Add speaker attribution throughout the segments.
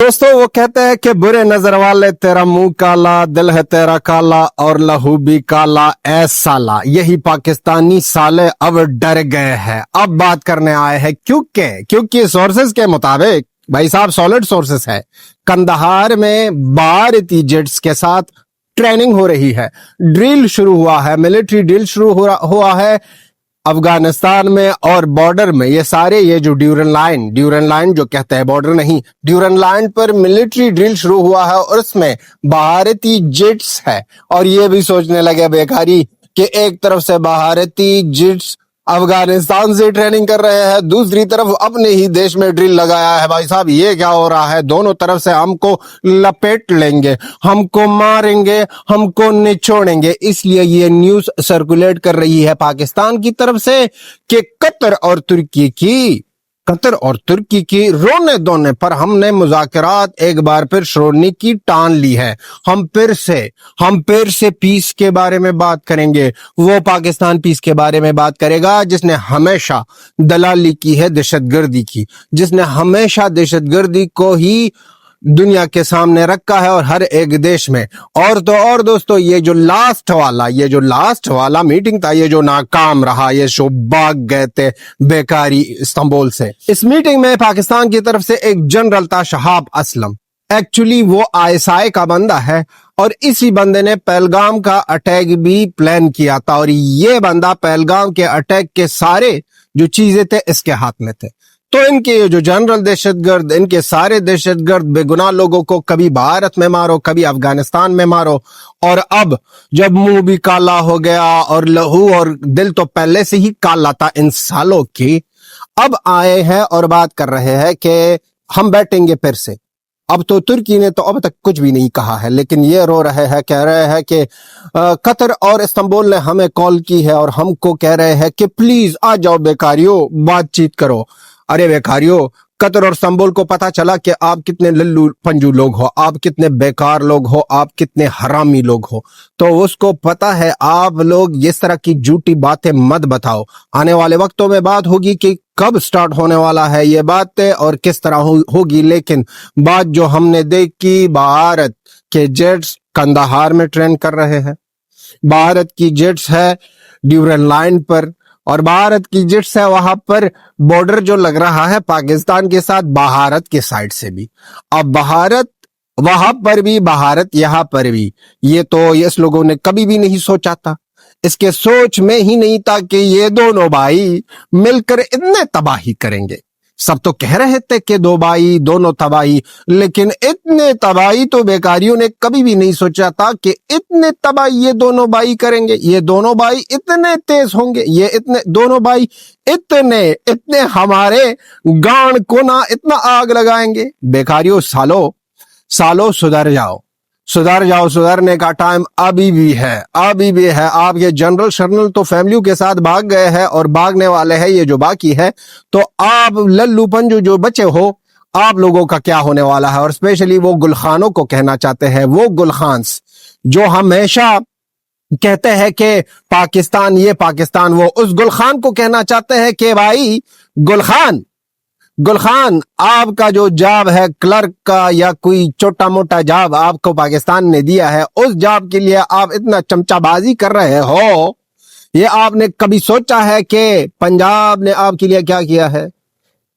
Speaker 1: दोस्तों वो कहते हैं कि बुरे नजर वाले तेरा मुंह काला, दिल है तेरा काला और लहू भी काला ऐ साला। यही पाकिस्तानी साले अब डर गए हैं, अब बात करने आए हैं। क्योंकि सोर्सेस के मुताबिक भाई साहब सॉलिड सोर्सेस है, कंदहार में भारतीय जेट्स के साथ ट्रेनिंग हो रही है, ड्रिल शुरू हुआ है, मिलिट्री ड्रिल शुरू हुआ है अफगानिस्तान में और बॉर्डर में। ये जो ड्यूरन लाइन जो कहते हैं, बॉर्डर नहीं, ड्यूरन लाइन पर मिलिट्री ड्रिल शुरू हुआ है और उसमें भारतीय जेट्स है। और ये भी सोचने लगे बेकारी कि एक तरफ से भारतीय जेट्स अफगानिस्तान से ट्रेनिंग कर रहे हैं, दूसरी तरफ अपने ही देश में ड्रिल लगाया है। भाई साहब ये क्या हो रहा है? दोनों तरफ से हमको लपेट लेंगे, हमको मारेंगे, हमको निचोड़ेंगे। इसलिए ये न्यूज़ सर्कुलेट कर रही है पाकिस्तान की तरफ से कि कतर और तुर्की की रोने धोने पर हमने मुज़ाकरात एक बार फिर छोड़ने की ठान ली है। हम फिर से पीस के बारे में बात करेंगे। वो पाकिस्तान पीस के बारे में बात करेगा जिसने हमेशा दलाली की है दहशतगर्दी की, जिसने हमेशा दहशतगर्दी को ही दुनिया के सामने रखा है और हर एक देश में। और तो और दोस्तों, ये जो लास्ट वाला मीटिंग था, ये जो नाकाम रहा, ये जो भाग गए थे बेकारी इस्तांबुल से। इस मीटिंग में पाकिस्तान की तरफ से एक जनरल था शहाब असलम। एक्चुअली वो आईएसआई का बंदा है और इसी बंदे ने पहलगाम का अटैक भी प्लान किया था। और ये बंदा पहलगाम के अटैक के सारे जो चीजें थे इसके हाथ में थे। तो इनके जो जनरल दहशतगर्द, इनके सारे दहशतगर्द बेगुनाह लोगों को कभी भारत में मारो, कभी अफगानिस्तान में मारो। और अब जब मुंह भी काला हो गया और लहू और दिल तो पहले से ही काला था इन सालों की, अब आए हैं और बात कर रहे हैं कि हम बैठेंगे फिर से। अब तो तुर्की ने तो अब तक कुछ भी नहीं कहा है, लेकिन ये रो रहे हैं, कह रहे हैं कि कतर और इस्तांबुल ने हमें कॉल की है और हमको कह रहे हैं कि प्लीज आ जाओ बेकारियों, बातचीत करो। अरे बेकारियों, कतर और इस्तांबुल को पता चला कि आप कितने लल्लू पंजू लोग हो, आप कितने बेकार लोग हो, आप कितने हरामी लोग हो। तो उसको पता है आप लोग इस तरह की झूठी बातें मत बताओ। आने वाले वक्तों में बात होगी कि कब स्टार्ट होने वाला है ये बातें और किस तरह होगी। लेकिन बात जो हमने देखी, भारत के जेट्स कंदहार में ट्रेन कर रहे हैं, भारत की जेट्स है ड्यूरन लाइन पर, और भारत की जेट्स है वहां पर बॉर्डर जो लग रहा है पाकिस्तान के साथ, भारत के साइड से भी। अब भारत वहां पर भी, भारत यहां पर भी। ये तो इस लोगों ने कभी भी नहीं सोचा था, इसके सोच में ही नहीं था कि ये दोनों भाई मिलकर इतने तबाही करेंगे। सब तो कह रहे थे कि दो भाई दोनों तबाही, लेकिन इतने तबाही तो बेकारियों ने कभी भी नहीं सोचा था कि इतने तबाही ये दोनों भाई करेंगे। ये दोनों भाई इतने तेज होंगे, ये इतने दोनों भाई इतने हमारे गांड को ना इतना आग लगाएंगे। बेकारियों, सालों सुधर जाओ, सुधरने का टाइम अभी भी है। आप ये जनरल शर्नल तो फैमिली के साथ भाग गए हैं और भागने वाले हैं, ये जो बाकी है। तो आप लल्लू पंजू जो बचे हो, आप लोगों का क्या होने वाला है? और स्पेशली वो गुलखानों को कहना चाहते हैं, वो गुलखान्स जो हमेशा कहते हैं कि पाकिस्तान ये पाकिस्तान वो, उस गुलखान को कहना चाहते हैं कि भाई गुलखान आपका जो जॉब है क्लर्क का या कोई छोटा मोटा जॉब आपको पाकिस्तान ने दिया है, उस जॉब के लिए आप इतना चमचाबाजी कर रहे हो। ये आपने कभी सोचा है कि पंजाब ने आपके लिए क्या किया है?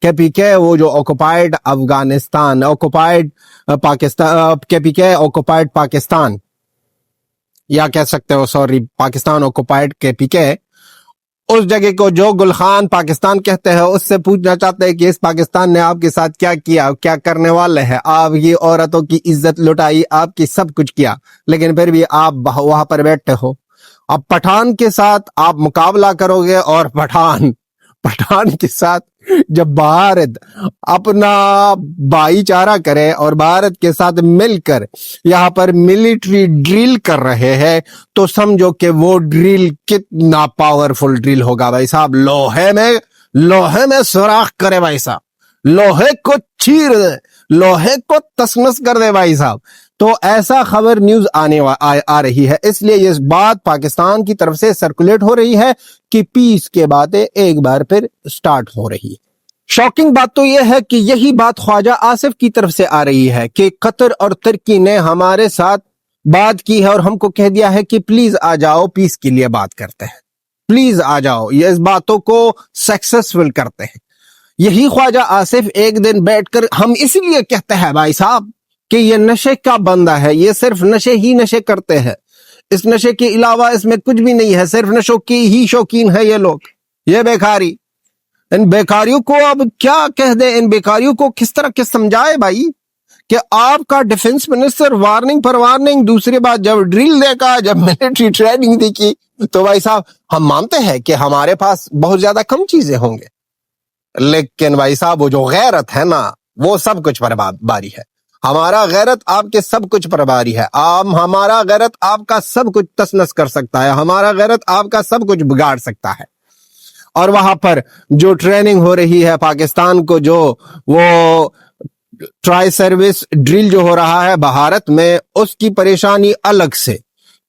Speaker 1: केपीके, वो जो occupied Afghanistan, occupied Pakistan, KPK occupied Pakistan, या कह सकते हो सॉरी, पाकिस्तान ऑक्युपाइड केपीके, उस जगह को जो गुलखान पाकिस्तान कहते हैं, उससे पूछना चाहते हैं कि इस पाकिस्तान ने आपके साथ क्या किया, क्या करने वाले हैं। आपकी औरतों की इज्जत लुटाई, आपकी सब कुछ किया, लेकिन फिर भी आप वहां पर बैठे हो। अब पठान के साथ आप मुकाबला करोगे और पठान के साथ जब भारत अपना भाईचारा करे और भारत के साथ मिलकर यहाँ पर मिलिट्री ड्रिल कर रहे हैं, तो समझो कि वो ड्रिल कितना पावरफुल ड्रिल होगा भाई साहब। लोहे में सुराख करे भाई साहब, लोहे को चीर दे, लोहे को तसमस कर दे भाई साहब। तो ऐसा खबर न्यूज आ रही है, इसलिए ये बात पाकिस्तान की तरफ से सर्कुलेट हो रही है कि पीस के बातें एक बार फिर स्टार्ट हो रही है। शॉकिंग बात तो यह है कि यही बात ख्वाजा आसिफ की तरफ से आ रही है कि कतर और तुर्की ने हमारे साथ बात की है और हमको कह दिया है कि प्लीज आ जाओ, पीस के लिए बात करते हैं, प्लीज आ जाओ, ये इस बातों को सक्सेसफुल करते हैं। यही ख्वाजा आसिफ एक दिन बैठकर, हम इसलिए कहते हैं भाई साहब कि ये नशे का बंदा है, ये सिर्फ नशे ही नशे करते हैं, इस नशे के अलावा इसमें कुछ भी नहीं है, सिर्फ नशों की ही शौकीन है ये लोग, ये बेकारी। इन बेकारियों को अब क्या कह दे, इन बेकारियों को किस तरह के समझाए भाई कि आपका डिफेंस मिनिस्टर वार्निंग पर वार्निंग, दूसरी बात जब ड्रिल देखा, जब मिलिट्री ट्रेनिंग देखी, तो भाई साहब हम मानते हैं कि हमारे पास बहुत ज्यादा कम चीजें होंगे, लेकिन भाई साहब वो जो गैरत है ना, वो सब कुछ पर बारी है। हमारा गैरत आपके सब कुछ पर बारी है। हमारा गैरत आपका सब कुछ तसनस कर सकता है, हमारा गैरत आपका सब कुछ बिगाड़ सकता है। और वहां पर जो ट्रेनिंग हो रही है पाकिस्तान को, जो वो ट्राई सर्विस ड्रिल जो हो रहा है भारत में, उसकी परेशानी अलग से,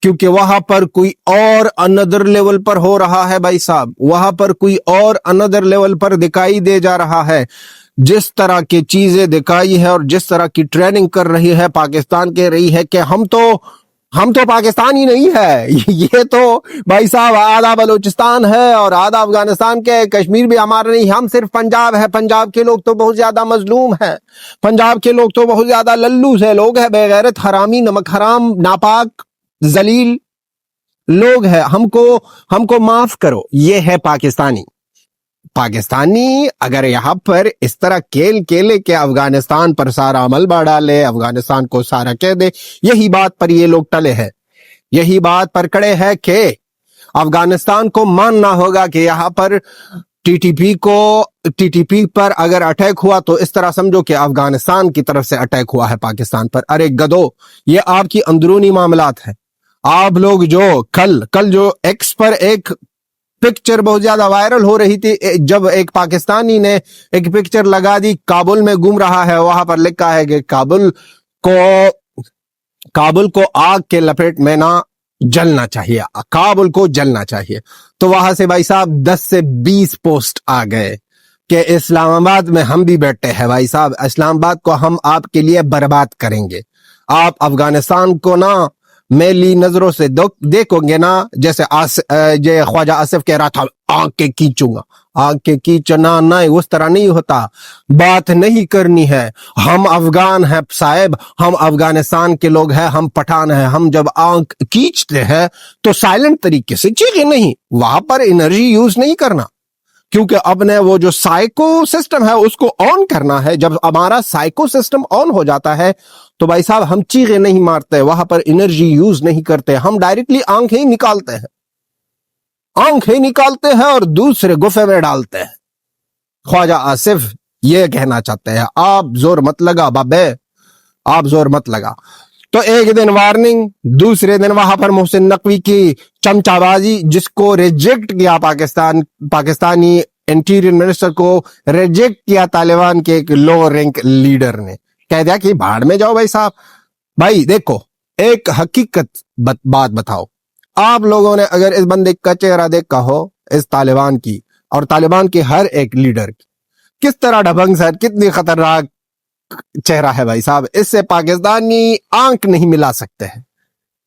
Speaker 1: क्योंकि वहां पर कोई और अनदर लेवल पर हो रहा है भाई साहब, वहां पर कोई और अनदर लेवल पर दिखाई दे जा रहा है। जिस तरह की चीजें दिखाई है और जिस तरह की ट्रेनिंग कर रही है पाकिस्तान, कह रही है कि हम तो पाकिस्तान ही नहीं है, ये तो भाई साहब आधा बलूचिस्तान है और आधा अफगानिस्तान के, कश्मीर भी हमारा नहीं, हम सिर्फ पंजाब है। पंजाब के लोग तो बहुत ज्यादा मजलूम है, पंजाब के लोग तो बहुत ज्यादा लल्लू से लोग है, बेगैरत, हरामी, नमक हराम, नापाक, जलील लोग है। हमको माफ करो, ये है पाकिस्तानी। पाकिस्तानी अगर यहाँ पर इस तरह केले के अफगानिस्तान पर सारा मलबा डाले, अफगानिस्तान को सारा कह दे, यही बात पर ये लोग टले हैं, यही बात पर कड़े हैं कि अफगानिस्तान को मानना होगा कि यहाँ पर टीटीपी पर अगर अटैक हुआ तो इस तरह समझो कि अफगानिस्तान की तरफ से अटैक हुआ है पाकिस्तान पर। अरे गधो, ये आपकी अंदरूनी मामलात है। आप लोग जो कल जो एक्स पर एक पिक्चर बहुत ज्यादा वायरल हो रही थी, जब एक पाकिस्तानी ने एक पिक्चर लगा दी, काबुल में घूम रहा है, वहां पर लिखा है कि काबुल को आग के लपेट में ना जलना चाहिए, काबुल को जलना चाहिए। तो वहां से भाई साहब 10 से 20 पोस्ट आ गए कि इस्लामाबाद में हम भी बैठे हैं भाई साहब, इस्लामाबाद को हम आपके लिए बर्बाद करेंगे। आप अफगानिस्तान को ना मेली नजरों से देखोगे ना, जैसे ख्वाजा आसिफ कह रहा था आंख के खींचूंगा, आंख के खींचना नहीं, उस तरह नहीं होता, बात नहीं करनी है। हम अफगान हैं साहब, हम अफगानिस्तान के लोग हैं, हम पठान हैं। हम जब आंख खींचते हैं तो साइलेंट तरीके से, चीखें नहीं, वहां पर एनर्जी यूज नहीं करना, क्योंकि अब ने वो जो साइको सिस्टम है उसको ऑन करना है। जब हमारा साइको सिस्टम ऑन हो जाता है तो भाई साहब हम चीखे नहीं मारते, वहां पर एनर्जी यूज नहीं करते, हम डायरेक्टली आंखें ही निकालते हैं, आंखें निकालते हैं और दूसरे गुफे में डालते हैं। ख्वाजा आसिफ ये कहना चाहते हैं, आप जोर मत लगा बाबे, आप जोर मत लगा। तो एक दिन वार्निंग, दूसरे दिन वहां पर मोहसिन नकवी की चमचाबाजी, जिसको रिजेक्ट किया पाकिस्तानी इंटीरियर मिनिस्टर को रिजेक्ट किया तालिबान के एक लो रैंक लीडर ने, कह दिया कि भाड़ में जाओ भाई साहब। भाई देखो, एक हकीकत बात बताओ, आप लोगों ने अगर इस बंदे का चेहरा देखा हो, इस तालिबान की और तालिबान के हर एक लीडर की, किस तरह ढबंग सर, कितनी खतरनाक चेहरा है भाई साहब, इससे पाकिस्तानी आंख नहीं मिला सकते हैं।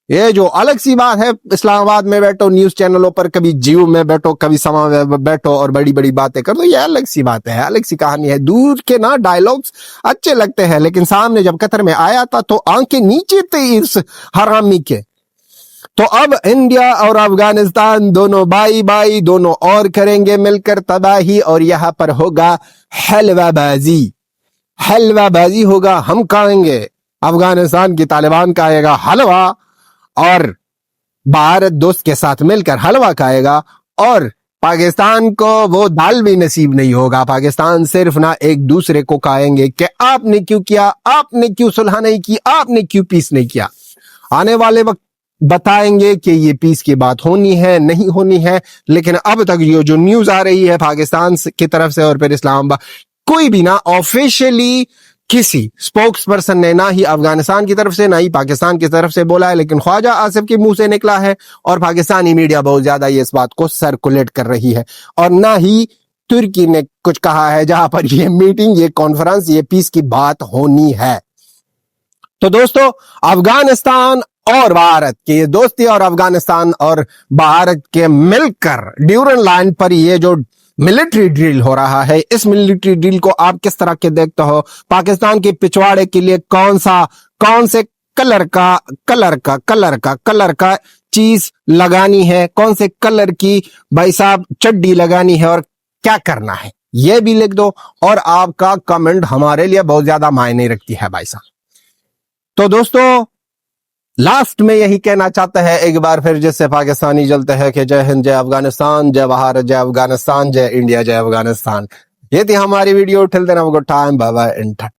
Speaker 1: ये जो अलग सी बात है, इस्लामाबाद में बैठो, न्यूज चैनलों पर कभी जियो में बैठो, कभी समा में बैठो और बड़ी बड़ी बातें कर दो, ये अलग सी बात है, अलग सी कहानी है। दूर के ना डायलॉग्स अच्छे लगते हैं, लेकिन सामने जब कतर में आया था तो आंखें नीचे थी इस हरामी के। तो अब इंडिया और अफगानिस्तान दोनों भाई दोनों और करेंगे मिलकर तबाही, और यहां पर होगा हलवाबाजी होगा। हम खाएंगे, अफगानिस्तान की तालिबान खाएगा हलवा, और भारत दोस्त के साथ मिलकर हलवा खाएगा, और पाकिस्तान को वो दाल भी नसीब नहीं होगा। पाकिस्तान सिर्फ ना एक दूसरे को खाएंगे कि आपने क्यों किया, आपने क्यों सुलह नहीं की, आपने क्यों पीस नहीं किया। आने वाले वक्त बताएंगे कि ये पीस की बात होनी है नहीं होनी है, लेकिन अब तक ये जो न्यूज आ रही है पाकिस्तान की तरफ से और फिर इस्लामाबाद, कोई भी ना ऑफिशियली किसी स्पोक्स पर्सन ने ना ही अफगानिस्तान की तरफ से ना ही पाकिस्तान की तरफ से बोला है, लेकिन ख्वाजा आसिफ के मुंह से निकला है और पाकिस्तानी मीडिया बहुत ज्यादा ये इस बात को सर्कुलेट कर रही है। और ना ही तुर्की ने कुछ कहा है, जहां पर ये मीटिंग, ये कॉन्फ्रेंस, ये पीस की बात होनी है। तो दोस्तों, अफगानिस्तान और भारत की ये दोस्ती और अफगानिस्तान और भारत के मिलकर ड्यूरन लाइन पर ये जो मिलिट्री ड्रिल हो रहा है, इस मिलिट्री ड्रिल को आप किस तरह के देखते हो? पाकिस्तान के पिछवाड़े के लिए कौन से कलर का चीज लगानी है, कौन से कलर की भाई साहब चड्डी लगानी है और क्या करना है, ये भी लिख दो। और आपका कमेंट हमारे लिए बहुत ज्यादा मायने रखती है भाई साहब। तो दोस्तों, लास्ट में यही कहना चाहते हैं एक बार फिर, जिससे पाकिस्तानी जलते हैं, कि जय हिंद, जय अफगानिस्तान, जय भारत, जय अफगानिस्तान, जय इंडिया, जय अफगानिस्तान। ये थी हमारी video. Till then have a good time, bye bye and